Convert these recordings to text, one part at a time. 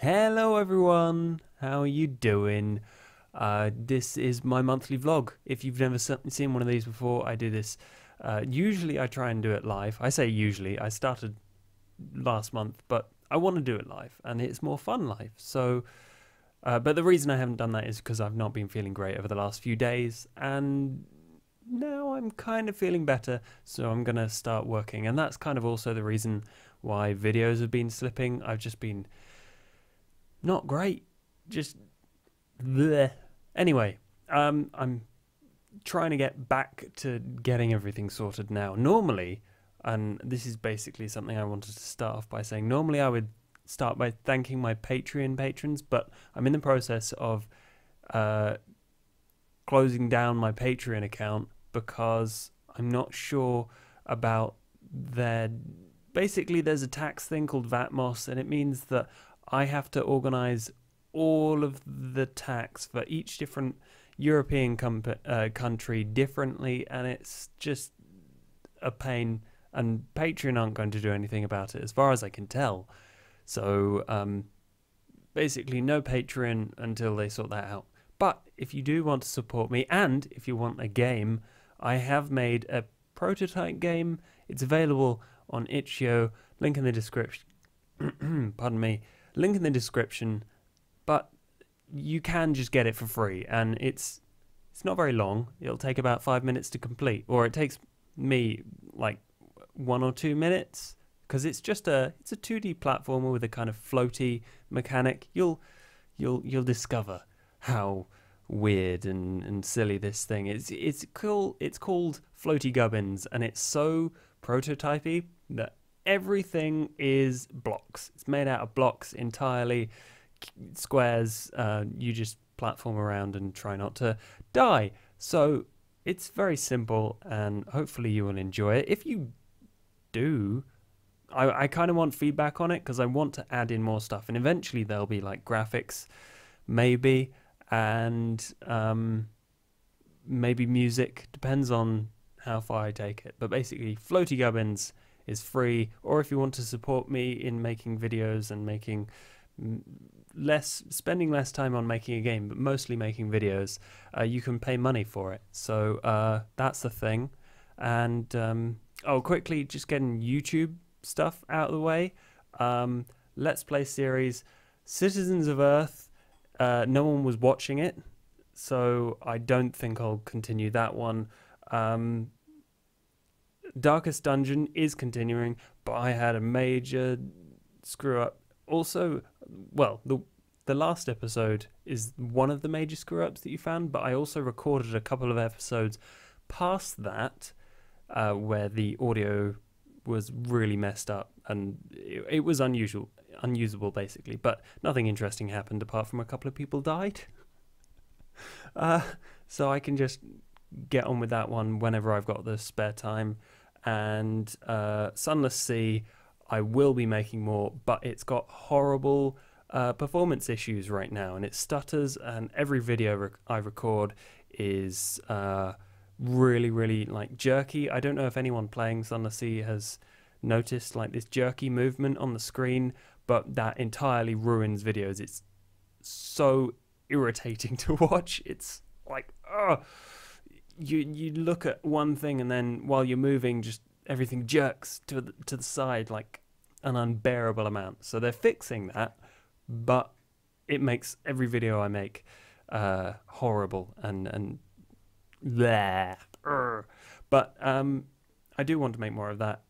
Hello everyone, how are you doing? This is my monthly vlog. If you've never seen one of these before, I do this. Usually I try and do it live. I say usually, I started last month, but I want to do it live and it's more fun live. But the reason I haven't done that is because I've not been feeling great over the last few days, and now I'm kind of feeling better, so I'm gonna start working. And that's kind of also the reason why videos have been slipping. I've just been not great. Just bleh. Anyway, I'm trying to get back to getting everything sorted now. Normally, and this is basically something I wanted to start off by saying, normally I would start by thanking my Patreon patrons, but I'm in the process of closing down my Patreon account because I'm not sure about their... Basically, there's a tax thing called VATMOS, and it means that I have to organize all of the tax for each different European country differently, and it's just a pain, and Patreon aren't going to do anything about it as far as I can tell. So basically no Patreon until they sort that out. But if you do want to support me, and if you want a game, I have made a prototype game. It's available on itch.io, link in the description. Pardon me. Link in the description, but you can just get it for free, and it's not very long. It'll take about 5 minutes to complete, or it takes me like 1 or 2 minutes, because it's a 2D platformer with a kind of floaty mechanic. You'll discover how weird and silly this thing is. It's cool. It's called Floaty Gubbins, and it's so prototypey that everything is blocks. It's made out of blocks entirely, squares. You just platform around and try not to die. So it's very simple, and hopefully you will enjoy it. If you do, I kind of want feedback on it, because I want to add in more stuff, and eventually there'll be like graphics, maybe, and maybe music. Depends on how far I take it. But basically, Floaty Gubbins is free, or if you want to support me in making videos and making spending less time on making a game, but mostly making videos, you can pay money for it. So that's the thing. And quickly, just getting YouTube stuff out of the way. Let's Play series, Citizens of Earth. No one was watching it, so I don't think I'll continue that one. Darkest Dungeon is continuing, but I had a major screw up. Also, well, the last episode is one of the major screw ups that you found, but I also recorded a couple of episodes past that where the audio was really messed up, and it was unusable basically, but nothing interesting happened apart from a couple of people died. So I can just get on with that one whenever I've got the spare time. And Sunless Sea, I will be making more, but it's got horrible performance issues right now, and it stutters, and every video I record is really like jerky. I don't know if anyone playing Sunless Sea has noticed like this jerky movement on the screen, but that entirely ruins videos. It's so irritating to watch. It's like, you look at one thing, and then while you're moving, just everything jerks to the side like an unbearable amount. So they're fixing that, but it makes every video I make horrible and bleh. But I do want to make more of that.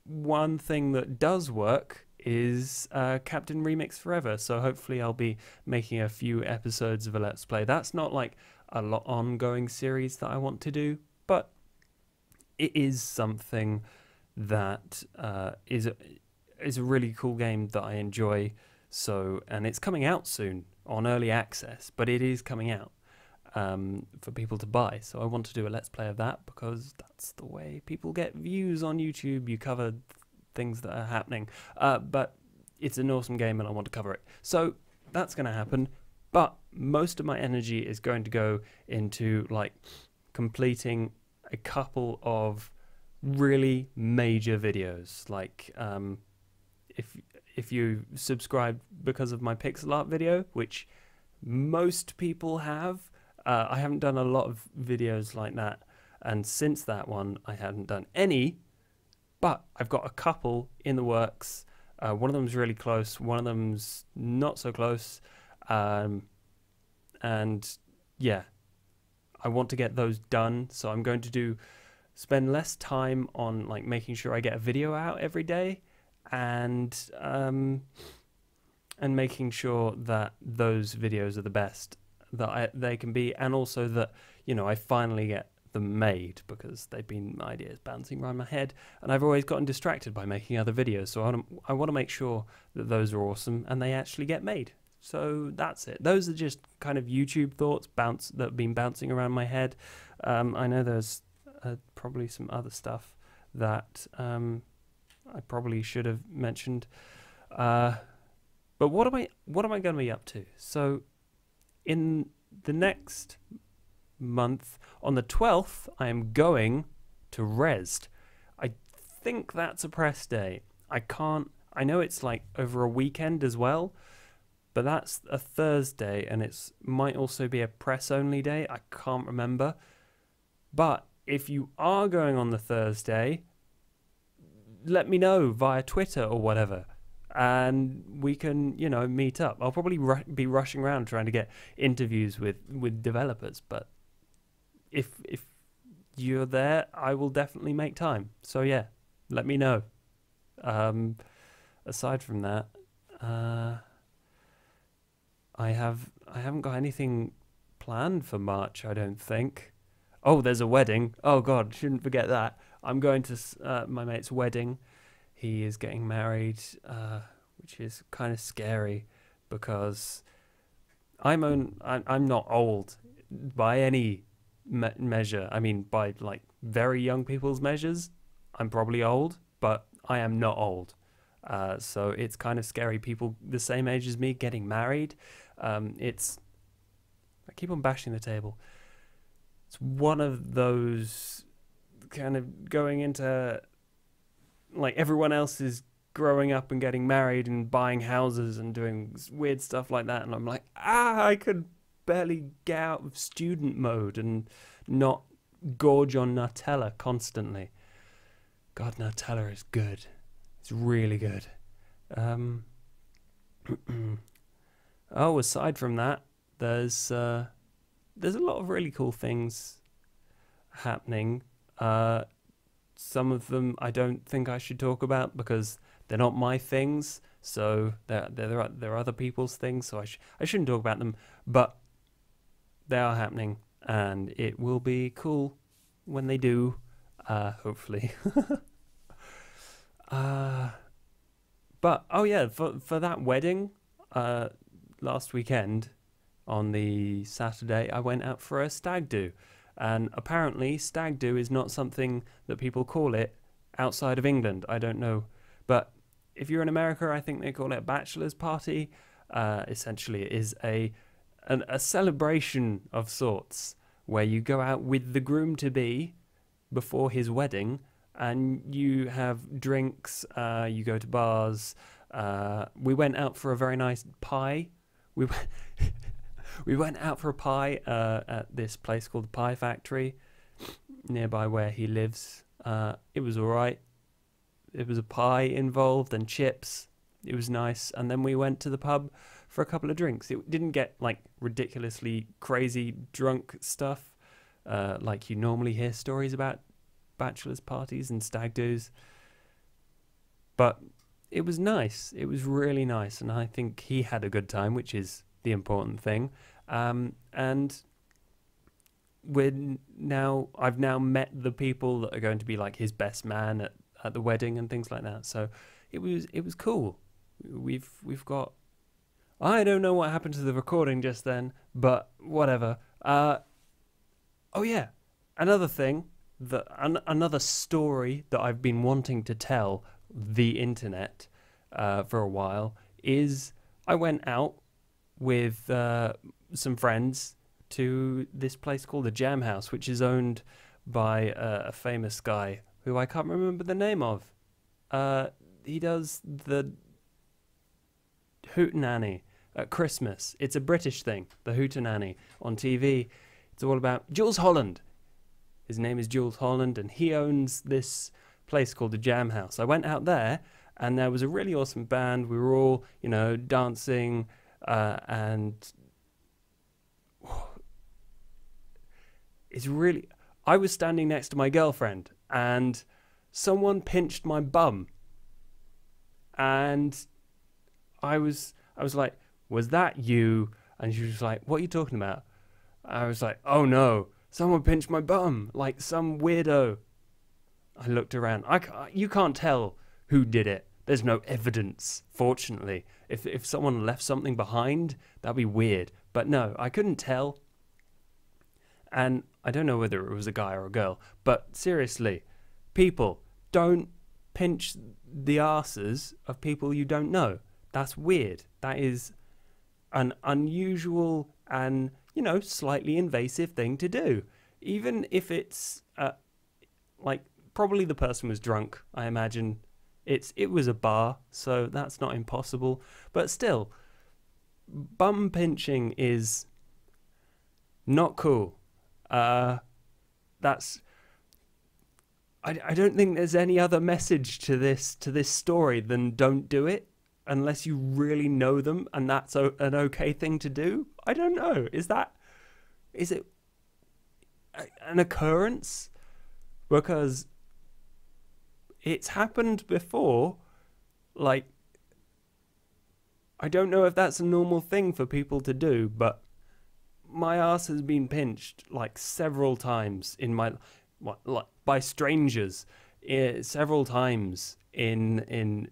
One thing that does work is Captain Remix Forever, so hopefully I'll be making a few episodes of a Let's Play. That's not like a lot ongoing series that I want to do, but it is something that is a really cool game that I enjoy. So, and it's coming out soon on early access, but it is coming out for people to buy. So I want to do a Let's Play of that, because that's the way people get views on YouTube. You cover things that are happening, but it's an awesome game and I want to cover it. So that's going to happen. But most of my energy is going to go into like completing a couple of really major videos. Like if you subscribed because of my pixel art video, which most people have. I haven't done a lot of videos like that, and since that one I haven't done any, but I've got a couple in the works. One of them's really close, one of them's not so close, and yeah, I want to get those done, so I'm going to spend less time on like making sure I get a video out every day, and making sure that those videos are the best that they can be, and also that, you know, I finally get them made, because they've been ideas bouncing around my head and I've always gotten distracted by making other videos. So I want to make sure that those are awesome and they actually get made. So that's it. Those are just kind of YouTube thoughts that have been bouncing around my head. I know there's probably some other stuff that I probably should have mentioned. But what am I going to be up to? So in the next month, on the 12th, I am going to Resd. I think that's a press day. I know it's like over a weekend as well, but that's a Thursday, and it might also be a press only day. I can't remember. But if you are going on the Thursday, let me know via Twitter or whatever, and we can, you know, meet up. I'll probably be rushing around trying to get interviews with developers, but if you're there, I will definitely make time. So yeah, let me know. Aside from that, I haven't got anything planned for March, I don't think. Oh, there's a wedding. Oh God, shouldn't forget that. I'm going to my mate's wedding. He is getting married, which is kind of scary, because I'm not old by any measure. I mean, by like very young people's measures, I'm probably old, but I am not old. So it's kind of scary. People the same age as me getting married. I keep on bashing the table. It's one of those kind of going into, like, everyone else is growing up and getting married and buying houses and doing weird stuff like that, and I'm like, I could barely get out of student mode and not gorge on Nutella constantly. God, Nutella is good. It's really good. Oh, aside from that, there's a lot of really cool things happening. Some of them I don't think I should talk about because they're not my things. So they're other people's things. So I shouldn't talk about them. But they are happening, and it will be cool when they do. Hopefully. But oh yeah, for that wedding, last weekend on the Saturday, I went out for a stag do. And apparently stag do is not something that people call it outside of England. I don't know. But if you're in America, I think they call it a bachelor's party. Essentially, it is a celebration of sorts where you go out with the groom-to-be before his wedding, and you have drinks, you go to bars. We went out for a very nice pie. We went out for a pie at this place called the Pie Factory, nearby where he lives. It was all right. There was a pie involved and chips. It was nice. And then we went to the pub for a couple of drinks. It didn't get like ridiculously crazy drunk stuff, like you normally hear stories about bachelor's parties and stag do's. But it was nice. It was really nice. And I think he had a good time, which is the important thing. And I've now met the people that are going to be like his best man at the wedding and things like that. So it was cool. We've got, I don't know what happened to the recording just then, but whatever. Oh yeah, another thing, another story that I've been wanting to tell the internet for a while is I went out with some friends to this place called the Jam House, which is owned by a famous guy who I can't remember the name of. He does the Hootenanny at Christmas. It's a British thing, the Hootenanny on TV. It's all about Jules Holland. His name is Jules Holland, and he owns this place called the Jam House. I went out there, and there was a really awesome band. We were all, dancing, and it's really... I was standing next to my girlfriend, and someone pinched my bum. And I was like, was that you? And she was like, what are you talking about? I was like, oh no, someone pinched my bum, like some weirdo. I looked around. You can't tell who did it. There's no evidence, fortunately. If someone left something behind, that'd be weird. But no, I couldn't tell. And I don't know whether it was a guy or a girl, but seriously, people, don't pinch the arses of people you don't know. That's weird. That is an unusual and, slightly invasive thing to do. Even if it's, probably the person was drunk, I imagine. It was a bar, so that's not impossible. But still, bum pinching is not cool. I don't think there's any other message to this story than don't do it unless you really know them, and that's an okay thing to do. I don't know. Is it an occurrence? Because it's happened before. Like, I don't know if that's a normal thing for people to do, but my ass has been pinched like several times in by strangers, several times in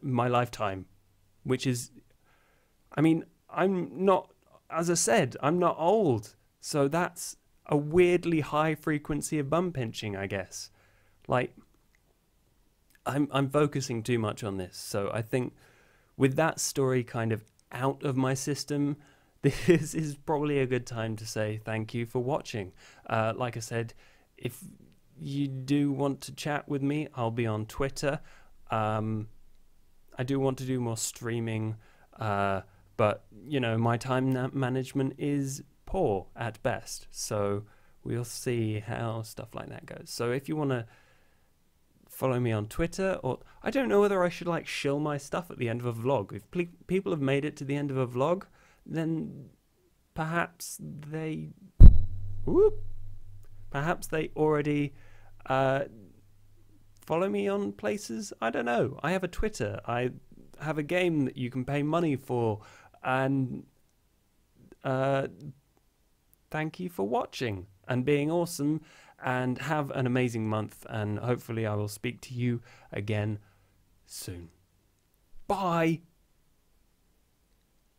my lifetime, which is, I'm not, as I said, I'm not old, so that's a weirdly high frequency of bum pinching, I guess. Like, I'm focusing too much on this, so I think with that story kind of out of my system, this is probably a good time to say thank you for watching. Like I said, if you do want to chat with me, I'll be on Twitter. I do want to do more streaming, but, my time management is poor at best. So we'll see how stuff like that goes. So if you want to follow me on Twitter, or I don't know whether I should shill my stuff at the end of a vlog. If people have made it to the end of a vlog, then perhaps they already follow me on places. I don't know. I have a Twitter. I have a game that you can pay money for. And thank you for watching and being awesome, and have an amazing month, and hopefully I will speak to you again soon. Bye.